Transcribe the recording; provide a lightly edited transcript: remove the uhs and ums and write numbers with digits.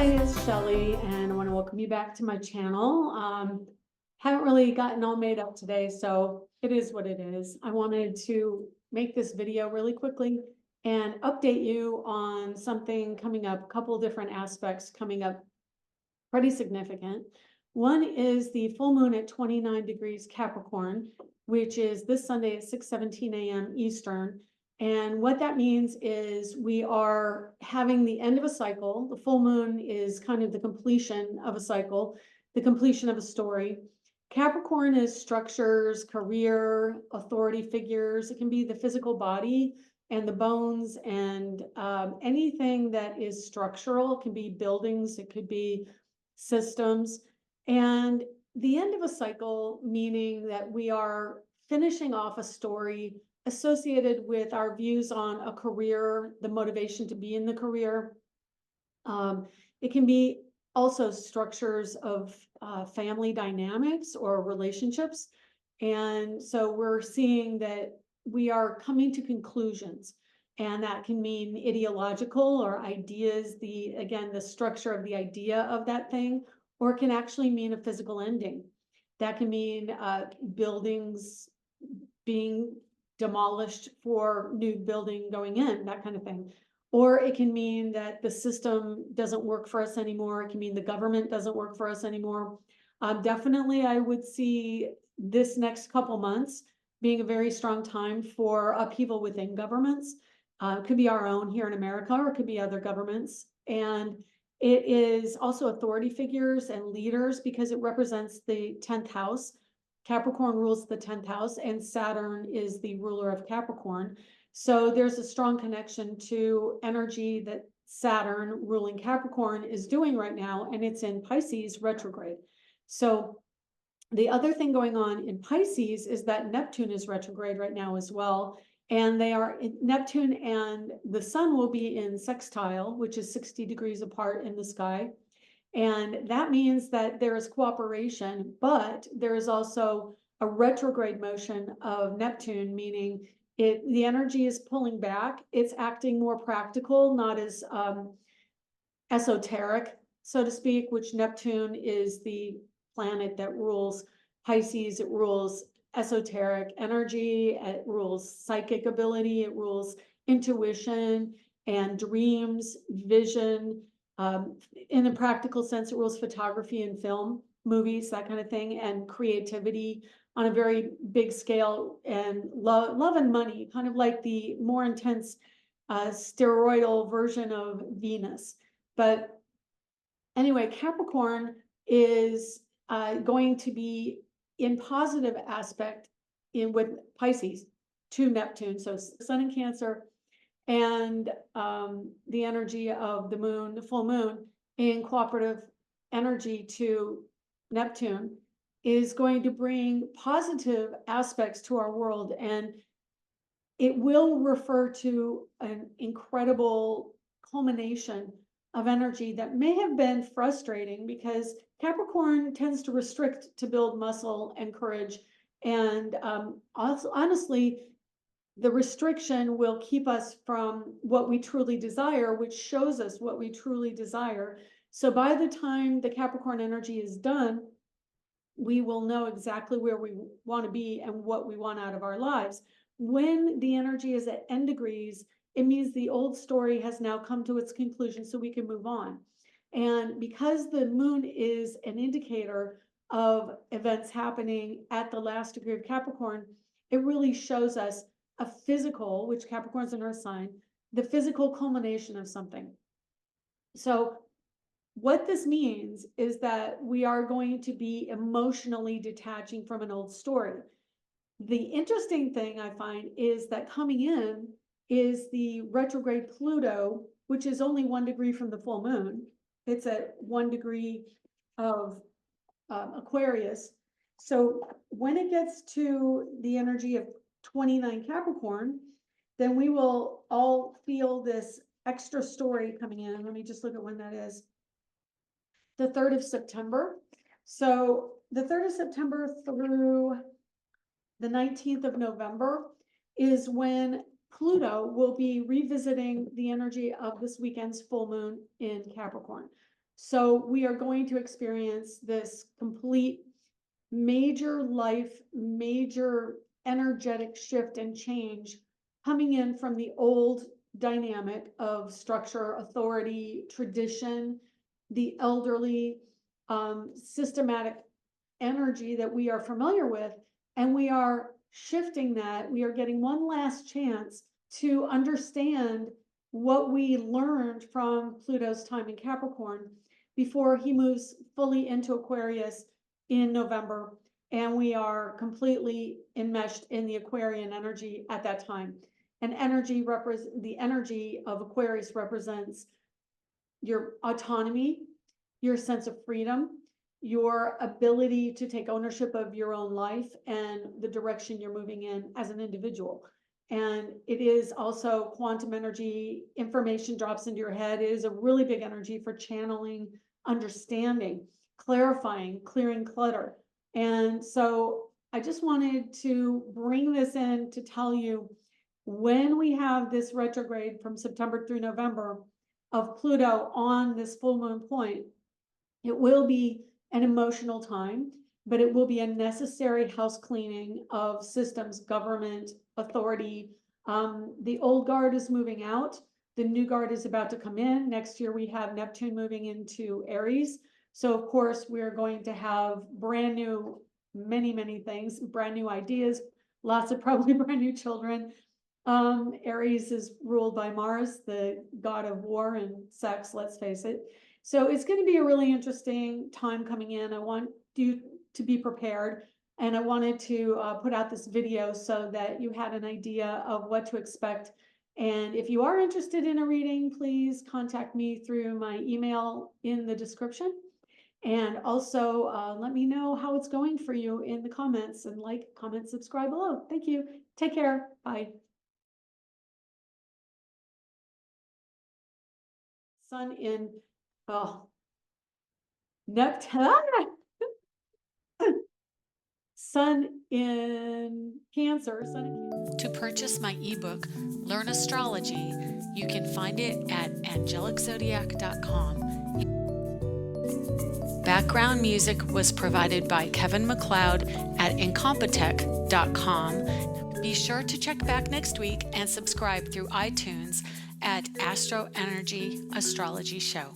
Hi, it's Shelley, and I want to welcome you back to my channel. Haven't really gotten all made up today, so it is what it is. I wanted to make this video really quickly and update you on something coming up, a couple different aspects coming up pretty significant. One is the full moon at 29 degrees Capricorn, which is this Sunday at 6:17 a.m. Eastern. And what that means is we are having the end of a cycle. The full moon is kind of the completion of a cycle, the completion of a story. Capricorn is structures, career, authority figures. It can be the physical body and the bones and anything that is structural. It can be buildings, it could be systems. And the end of a cycle, meaning that we are finishing off a story associated with our views on a career, the motivation to be in the career. It can be also structures of family dynamics or relationships. And so we're seeing that we are coming to conclusions, and that can mean ideological or ideas, again, the structure of the idea of that thing, or it can actually mean a physical ending. That can mean buildings being demolished for new building going in, that kind of thing. Or it can mean that the system doesn't work for us anymore. It can mean the government doesn't work for us anymore. Definitely, I would see this next couple months being a very strong time for upheaval within governments. It could be our own here in America, or it could be other governments. And it is also authority figures and leaders because it represents the 10th house. Capricorn rules the 10th house, and Saturn is the ruler of Capricorn. So there's a strong connection to energy that Saturn ruling Capricorn is doing right now, and it's in Pisces retrograde. So the other thing going on in Pisces is that Neptune is retrograde right now as well. And Neptune and the sun will be in sextile, which is 60 degrees apart in the sky. And that means that there is cooperation, but there is also a retrograde motion of Neptune, meaning the energy is pulling back. It's acting more practical, not as esoteric, so to speak, which Neptune is the planet that rules Pisces. It rules esoteric energy, it rules psychic ability, it rules intuition and dreams, vision. In a practical sense, it rules photography and film, movies, that kind of thing, and creativity on a very big scale, and love and money, kind of like the more intense steroidal version of Venus. But anyway, Capricorn is going to be in positive aspect with Pisces to Neptune. So Sun in Cancer, and the energy of the moon, the full moon, in cooperative energy to Neptune is going to bring positive aspects to our world. And it will refer to an incredible culmination of energy that may have been frustrating, because Capricorn tends to restrict to build muscle and courage. And also, honestly, the restriction will keep us from what we truly desire, which shows us what we truly desire. So by the time the Capricorn energy is done, we will know exactly where we want to be and what we want out of our lives. When the energy is at N degrees, it means the old story has now come to its conclusion, so we can move on. And because the moon is an indicator of events happening at the last degree of Capricorn, it really shows us a physical, which Capricorn's an earth sign, the physical culmination of something. So what this means is that we are going to be emotionally detaching from an old story. The interesting thing I find is that coming in is the retrograde Pluto, which is only 1 degree from the full moon. It's at 1 degree of Aquarius. So when it gets to the energy of 29 Capricorn, then we will all feel this extra story coming in. Let me just look at when that is. The 3rd of September. So the 3rd of September through the 19th of November is when Pluto will be revisiting the energy of this weekend's full moon in Capricorn. So we are going to experience this complete major energetic shift and change coming in from the old dynamic of structure, authority, tradition, the elderly, systematic energy that we are familiar with. And we are shifting that. We are getting one last chance to understand what we learned from Pluto's time in Capricorn before he moves fully into Aquarius in November. And we are completely enmeshed in the Aquarian energy at that time. And the energy of Aquarius represents your autonomy, your sense of freedom, your ability to take ownership of your own life and the direction you're moving in as an individual. And it is also quantum energy. Information drops into your head. It is a really big energy for channeling, understanding, clarifying, clearing clutter. And so I just wanted to bring this in to tell you, when we have this retrograde from September through November of Pluto on this full moon point, it will be an emotional time, but it will be a necessary house cleaning of systems, government, authority. The old guard is moving out. The new guard is about to come in. Next year, we have Neptune moving into Aries. So of course, we're going to have brand new, many things, brand new ideas, lots of probably brand new children. Aries is ruled by Mars, the god of war and sex, let's face it. So it's going to be a really interesting time coming in. I want you to be prepared. And I wanted to put out this video so that you had an idea of what to expect. And if you are interested in a reading, please contact me through my email in the description. And also let me know how it's going for you in the comments, and like, comment, subscribe below. Thank you. Take care. Bye. Sun in, Neptune. Sun in Cancer. To purchase my ebook, Learn Astrology, you can find it at angeliczodiac.com. Background music was provided by Kevin MacLeod at incompetech.com. Be sure to check back next week and subscribe through iTunes at Astro Energy Astrology Show.